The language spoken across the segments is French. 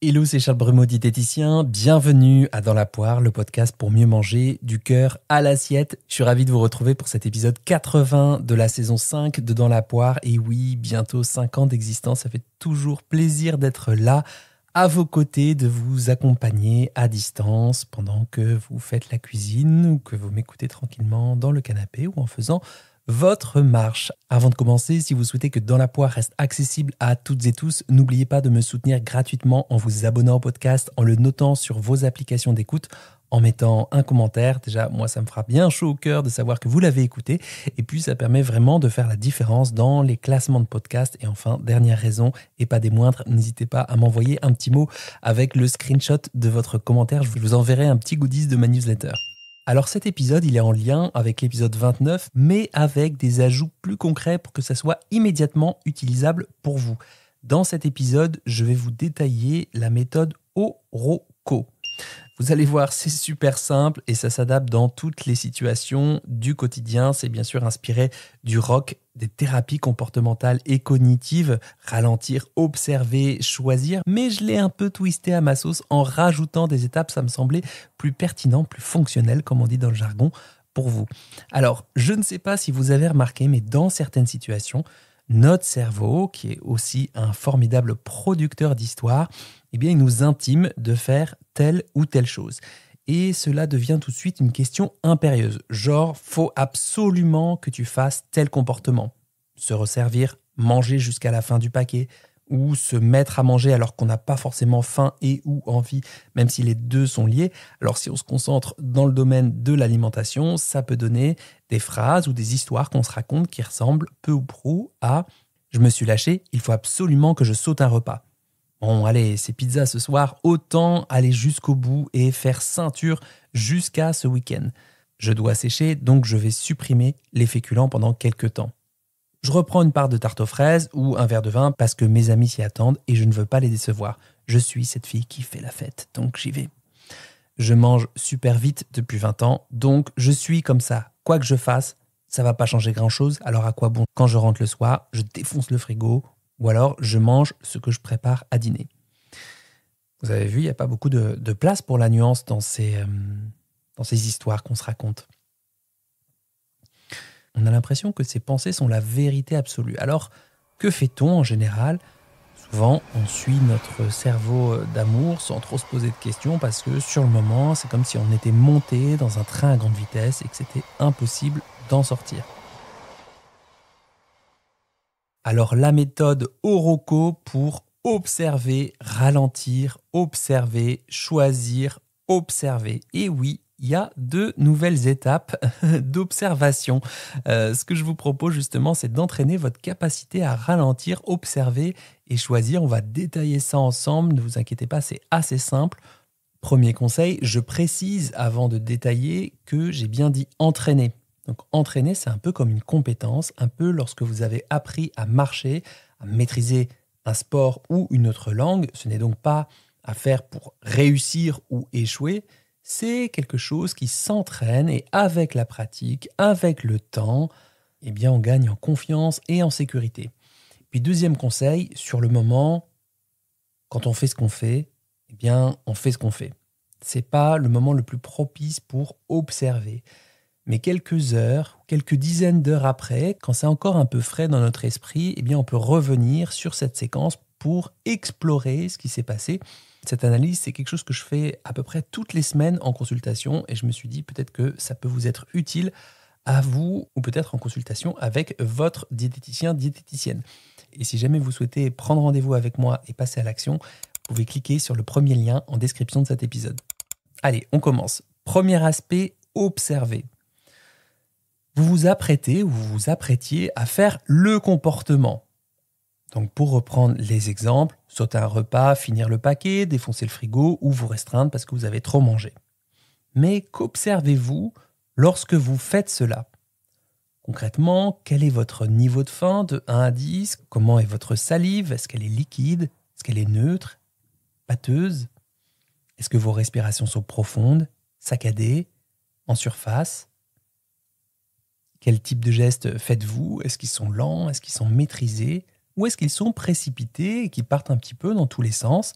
Hello, c'est Charles Brumeau, diététicien. Bienvenue à Dans la poire, le podcast pour mieux manger du cœur à l'assiette. Je suis ravi de vous retrouver pour cet épisode 80 de la saison 5 de Dans la poire. Et oui, bientôt 5 ans d'existence, ça fait toujours plaisir d'être là, à vos côtés, de vous accompagner à distance pendant que vous faites la cuisine ou que vous m'écoutez tranquillement dans le canapé ou en faisant votre marche. Avant de commencer, si vous souhaitez que Dans la poire reste accessible à toutes et tous, n'oubliez pas de me soutenir gratuitement en vous abonnant au podcast, en le notant sur vos applications d'écoute, en mettant un commentaire. Déjà, moi, ça me fera bien chaud au cœur de savoir que vous l'avez écouté. Et puis, ça permet vraiment de faire la différence dans les classements de podcasts. Et enfin, dernière raison, et pas des moindres, n'hésitez pas à m'envoyer un petit mot avec le screenshot de votre commentaire. Je vous enverrai un petit goodies de ma newsletter. Alors cet épisode, il est en lien avec l'épisode 29, mais avec des ajouts plus concrets pour que ça soit immédiatement utilisable pour vous. Dans cet épisode, je vais vous détailler la méthode Oroco. Vous allez voir, c'est super simple et ça s'adapte dans toutes les situations du quotidien. C'est bien sûr inspiré du ROC, des thérapies comportementales et cognitives, ralentir, observer, choisir. Mais je l'ai un peu twisté à ma sauce en rajoutant des étapes, ça me semblait plus pertinent, plus fonctionnel, comme on dit dans le jargon, pour vous. Alors, je ne sais pas si vous avez remarqué, mais dans certaines situations, notre cerveau, qui est aussi un formidable producteur d'histoire, eh bien, il nous intime de faire telle ou telle chose. Et cela devient tout de suite une question impérieuse. Genre, faut absolument que tu fasses tel comportement. Se resservir, manger jusqu'à la fin du paquet, ou se mettre à manger alors qu'on n'a pas forcément faim et ou envie, même si les deux sont liés. Alors si on se concentre dans le domaine de l'alimentation, ça peut donner des phrases ou des histoires qu'on se raconte qui ressemblent peu ou prou à « je me suis lâché, il faut absolument que je saute un repas ». Bon, allez, c'est pizza ce soir, autant aller jusqu'au bout et faire ceinture jusqu'à ce week-end. Je dois sécher, donc je vais supprimer les féculents pendant quelques temps. Je reprends une part de tarte aux fraises ou un verre de vin parce que mes amis s'y attendent et je ne veux pas les décevoir. Je suis cette fille qui fait la fête, donc j'y vais. Je mange super vite depuis 20 ans, donc je suis comme ça. Quoi que je fasse, ça va pas changer grand-chose, alors à quoi bon? Quand je rentre le soir, je défonce le frigo ou alors je mange ce que je prépare à dîner. Vous avez vu, il n'y a pas beaucoup de place pour la nuance dans ces histoires qu'on se raconte. On a l'impression que ces pensées sont la vérité absolue. Alors, que fait-on en général ? Souvent, on suit notre cerveau d'amour sans trop se poser de questions parce que sur le moment, c'est comme si on était monté dans un train à grande vitesse et que c'était impossible d'en sortir. Alors, la méthode Oroco pour observer, ralentir, observer, choisir, observer. Et oui, il y a 2 nouvelles étapes d'observation. Ce que je vous propose justement, c'est d'entraîner votre capacité à ralentir, observer et choisir. On va détailler ça ensemble, ne vous inquiétez pas, c'est assez simple. Premier conseil, je précise avant de détailler que j'ai bien dit entraîner. Donc entraîner, c'est un peu comme une compétence, un peu lorsque vous avez appris à marcher, à maîtriser un sport ou une autre langue. Ce n'est donc pas à faire pour réussir ou échouer, c'est quelque chose qui s'entraîne et avec la pratique, avec le temps, eh bien on gagne en confiance et en sécurité. Puis deuxième conseil, sur le moment, quand on fait ce qu'on fait, eh bien on fait ce qu'on fait. C'est pas le moment le plus propice pour observer. Mais quelques heures, quelques dizaines d'heures après, quand c'est encore un peu frais dans notre esprit, eh bien on peut revenir sur cette séquence pour explorer ce qui s'est passé. Cette analyse, c'est quelque chose que je fais à peu près toutes les semaines en consultation et je me suis dit peut-être que ça peut vous être utile à vous ou peut-être en consultation avec votre diététicien, diététicienne. Et si jamais vous souhaitez prendre rendez-vous avec moi et passer à l'action, vous pouvez cliquer sur le premier lien en description de cet épisode. Allez, on commence. Premier aspect, observer. Vous vous apprêtez ou vous vous apprêtiez à faire le comportement. Donc pour reprendre les exemples, sauter un repas, finir le paquet, défoncer le frigo ou vous restreindre parce que vous avez trop mangé. Mais qu'observez-vous lorsque vous faites cela ? Concrètement, quel est votre niveau de faim de 1 à 10 ? Comment est votre salive ? Est-ce qu'elle est liquide ? Est-ce qu'elle est neutre ? Pâteuse ? Est-ce que vos respirations sont profondes, saccadées, en surface ? Quel type de gestes faites-vous ? Est-ce qu'ils sont lents ? Est-ce qu'ils sont maîtrisés ? Ou est-ce qu'ils sont précipités et qui partent un petit peu dans tous les sens ?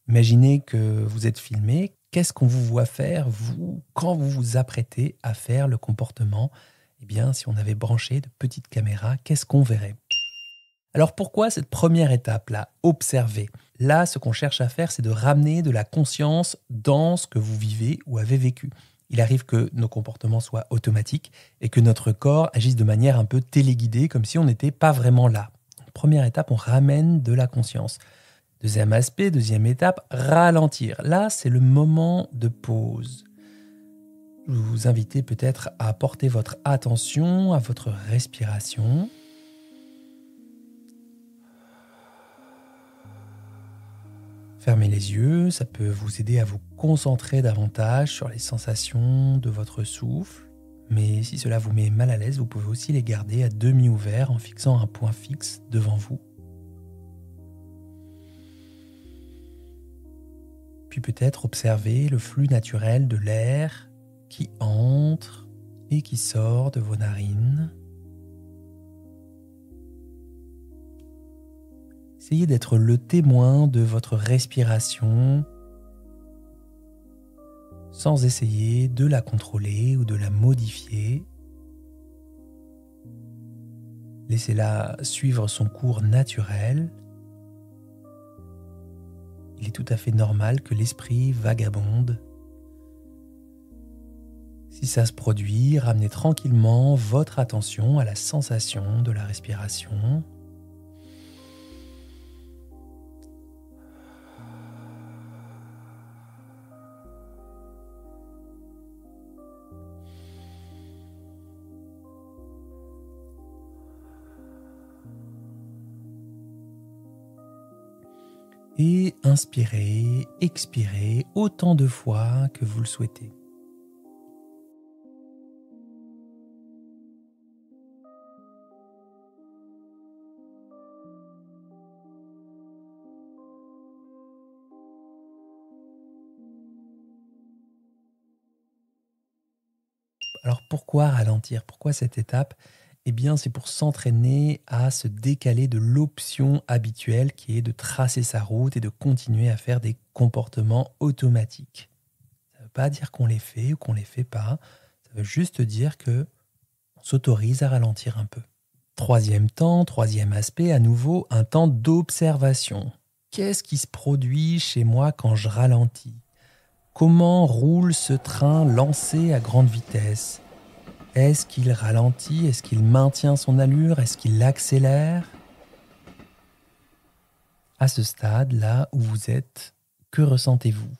Imaginez que vous êtes filmé. Qu'est-ce qu'on vous voit faire, vous, quand vous vous apprêtez à faire le comportement? Eh bien, si on avait branché de petites caméras, qu'est-ce qu'on verrait? Alors pourquoi cette première étape-là, observer? Là, ce qu'on cherche à faire, c'est de ramener de la conscience dans ce que vous vivez ou avez vécu. Il arrive que nos comportements soient automatiques et que notre corps agisse de manière un peu téléguidée, comme si on n'était pas vraiment là. Première étape, on ramène de la conscience. Deuxième aspect, deuxième étape, ralentir. Là, c'est le moment de pause. Je vous invite peut-être à porter votre attention à votre respiration. Fermez les yeux, ça peut vous aider à vous concentrer davantage sur les sensations de votre souffle. Mais si cela vous met mal à l'aise, vous pouvez aussi les garder à demi ouverts en fixant un point fixe devant vous. Puis peut-être observer le flux naturel de l'air qui entre et qui sort de vos narines. Essayez d'être le témoin de votre respiration sans essayer de la contrôler ou de la modifier. Laissez-la suivre son cours naturel. Il est tout à fait normal que l'esprit vagabonde. Si ça se produit, ramenez tranquillement votre attention à la sensation de la respiration. Et inspirez, expirez autant de fois que vous le souhaitez. Alors pourquoi ralentir? Pourquoi cette étape? Eh bien, c'est pour s'entraîner à se décaler de l'option habituelle qui est de tracer sa route et de continuer à faire des comportements automatiques. Ça ne veut pas dire qu'on les fait ou qu'on ne les fait pas. Ça veut juste dire qu'on s'autorise à ralentir un peu. Troisième temps, troisième aspect, à nouveau, un temps d'observation. Qu'est-ce qui se produit chez moi quand je ralentis? Comment roule ce train lancé à grande vitesse? Est-ce qu'il ralentit? Est-ce qu'il maintient son allure? Est-ce qu'il accélère? À ce stade, là où vous êtes, que ressentez-vous?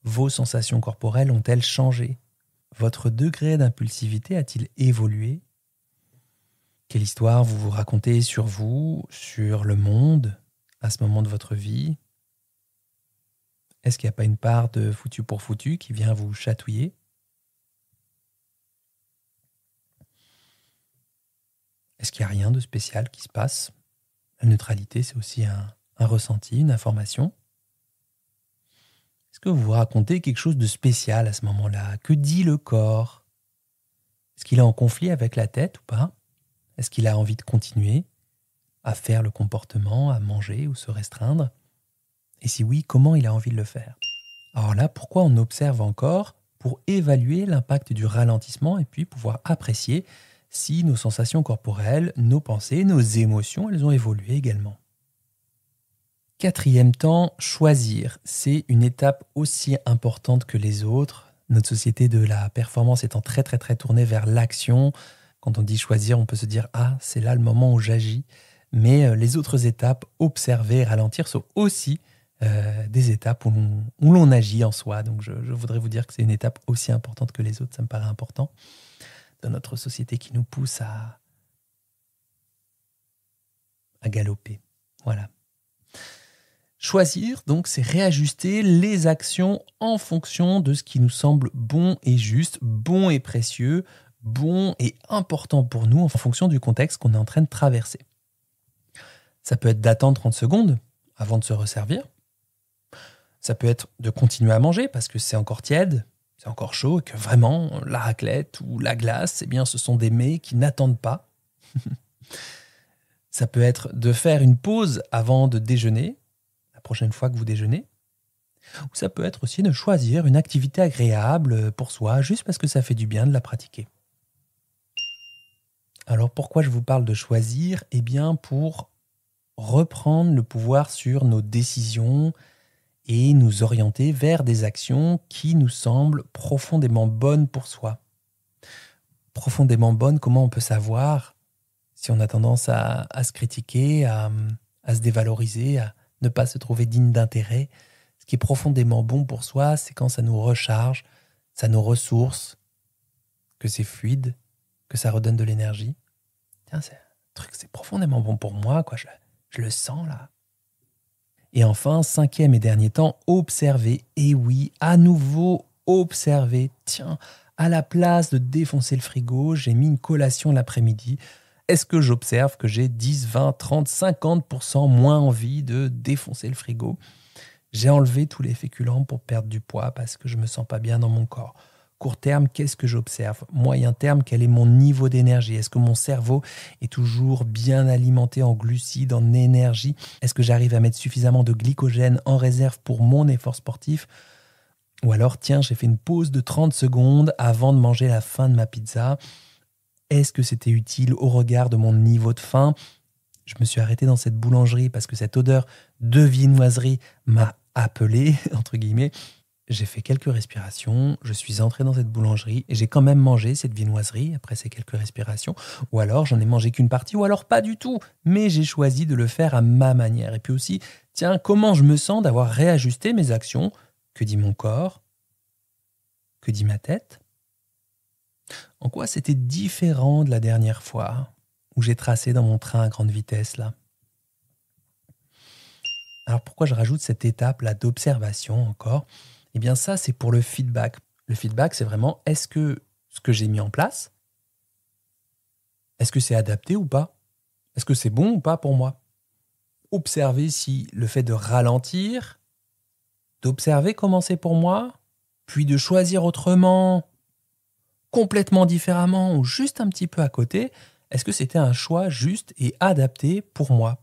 Vos sensations corporelles ont-elles changé? Votre degré d'impulsivité a-t-il évolué? Quelle histoire vous vous racontez sur vous, sur le monde, à ce moment de votre vie? Est-ce qu'il n'y a pas une part de foutu pour foutu qui vient vous chatouiller? Est-ce qu'il n'y a rien de spécial qui se passe? La neutralité, c'est aussi un ressenti, une information. Est-ce que vous vous racontez quelque chose de spécial à ce moment-là? Que dit le corps? Est-ce qu'il est en conflit avec la tête ou pas? Est-ce qu'il a envie de continuer à faire le comportement, à manger ou se restreindre? Et si oui, comment il a envie de le faire? Alors là, pourquoi on observe encore? Pour évaluer l'impact du ralentissement et puis pouvoir apprécier si nos sensations corporelles, nos pensées, nos émotions, elles ont évolué également. Quatrième temps, choisir. C'est une étape aussi importante que les autres. Notre société de la performance étant très tournée vers l'action. Quand on dit choisir, on peut se dire « Ah, c'est là le moment où j'agis ». Mais les autres étapes, observer, ralentir, sont aussi des étapes où l'on agit en soi. Donc je voudrais vous dire que c'est une étape aussi importante que les autres, ça me paraît important. Dans notre société qui nous pousse à galoper. Voilà. Choisir, donc, c'est réajuster les actions en fonction de ce qui nous semble bon et juste, bon et précieux, bon et important pour nous en fonction du contexte qu'on est en train de traverser. Ça peut être d'attendre 30 secondes avant de se resservir. Ça peut être de continuer à manger parce que c'est encore tiède, c'est encore chaud et que vraiment, la raclette ou la glace, eh bien, ce sont des mets qui n'attendent pas. Ça peut être de faire une pause avant de déjeuner, la prochaine fois que vous déjeunez. Ou ça peut être aussi de choisir une activité agréable pour soi, juste parce que ça fait du bien de la pratiquer. Alors pourquoi je vous parle de choisir ? Eh bien pour reprendre le pouvoir sur nos décisions et nous orienter vers des actions qui nous semblent profondément bonnes pour soi. Profondément bonnes, comment on peut savoir si on a tendance à se critiquer, à se dévaloriser, à ne pas se trouver digne d'intérêt ? Ce qui est profondément bon pour soi, c'est quand ça nous recharge, ça nous ressource, que c'est fluide, que ça redonne de l'énergie. Tiens, c'est profondément bon pour moi, quoi. Je le sens là. Et enfin, 5e et dernier temps, observer. Et oui, à nouveau, observer. Tiens, à la place de défoncer le frigo, j'ai mis une collation l'après-midi. Est-ce que j'observe que j'ai 10, 20, 30, 50% moins envie de défoncer le frigo ? J'ai enlevé tous les féculents pour perdre du poids parce que je ne me sens pas bien dans mon corps. Court terme, qu'est-ce que j'observe ? Moyen terme, quel est mon niveau d'énergie ? Est-ce que mon cerveau est toujours bien alimenté en glucides, en énergie ? Est-ce que j'arrive à mettre suffisamment de glycogène en réserve pour mon effort sportif ? Ou alors, tiens, j'ai fait une pause de 30 secondes avant de manger la fin de ma pizza. Est-ce que c'était utile au regard de mon niveau de faim ? Je me suis arrêté dans cette boulangerie parce que cette odeur de viennoiserie m'a appelé, entre guillemets. J'ai fait quelques respirations, je suis entré dans cette boulangerie et j'ai quand même mangé cette viennoiserie après ces quelques respirations. Ou alors j'en ai mangé qu'une partie, ou alors pas du tout. Mais j'ai choisi de le faire à ma manière. Et puis aussi, tiens, comment je me sens d'avoir réajusté mes actions ? Que dit mon corps ? Que dit ma tête ? En quoi c'était différent de la dernière fois où j'ai tracé dans mon train à grande vitesse là ? Alors pourquoi je rajoute cette étape là d'observation encore ? Eh bien ça, c'est pour le feedback. Le feedback, c'est vraiment, est-ce que ce que j'ai mis en place, est-ce que c'est adapté ou pas ? Est-ce que c'est bon ou pas pour moi ? Observer si le fait de ralentir, d'observer comment c'est pour moi, puis de choisir autrement, complètement différemment ou juste un petit peu à côté, est-ce que c'était un choix juste et adapté pour moi ?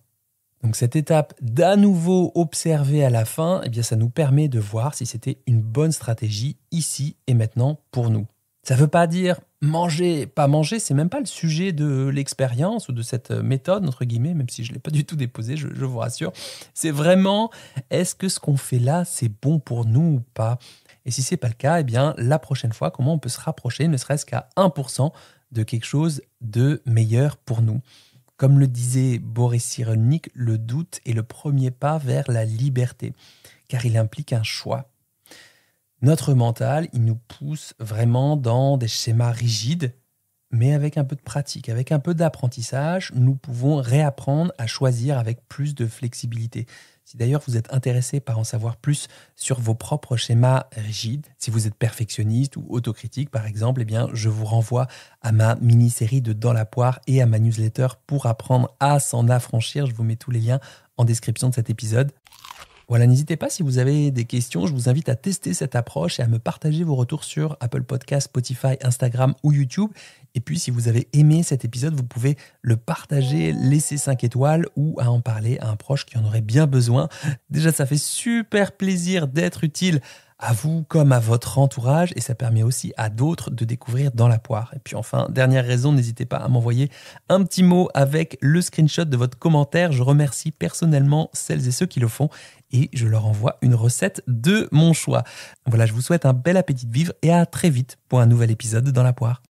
Donc cette étape d'à nouveau observer à la fin, eh bien ça nous permet de voir si c'était une bonne stratégie ici et maintenant pour nous. Ça ne veut pas dire manger, pas manger, c'est même pas le sujet de l'expérience ou de cette méthode, entre guillemets, même si je ne l'ai pas du tout déposé, je vous rassure. C'est vraiment, est-ce que ce qu'on fait là, c'est bon pour nous ou pas ? Et si ce n'est pas le cas, eh bien la prochaine fois, comment on peut se rapprocher, ne serait-ce qu'à 1% de quelque chose de meilleur pour nous ? Comme le disait Boris Cyrulnik, le doute est le premier pas vers la liberté, car il implique un choix. Notre mental, il nous pousse vraiment dans des schémas rigides, mais avec un peu de pratique, avec un peu d'apprentissage, nous pouvons réapprendre à choisir avec plus de flexibilité. Si d'ailleurs vous êtes intéressé par en savoir plus sur vos propres schémas rigides, si vous êtes perfectionniste ou autocritique par exemple, eh bien je vous renvoie à ma mini-série de Dans la poire et à ma newsletter pour apprendre à s'en affranchir. Je vous mets tous les liens en description de cet épisode. Voilà, n'hésitez pas si vous avez des questions, je vous invite à tester cette approche et à me partager vos retours sur Apple Podcasts, Spotify, Instagram ou YouTube. Et puis si vous avez aimé cet épisode, vous pouvez le partager, laisser 5 étoiles ou à en parler à un proche qui en aurait bien besoin. Déjà, ça fait super plaisir d'être utile à vous comme à votre entourage et ça permet aussi à d'autres de découvrir Dans la poire. Et puis enfin, dernière raison, n'hésitez pas à m'envoyer un petit mot avec le screenshot de votre commentaire. Je remercie personnellement celles et ceux qui le font et je leur envoie une recette de mon choix. Voilà, je vous souhaite un bel appétit de vivre et à très vite pour un nouvel épisode de Dans la poire.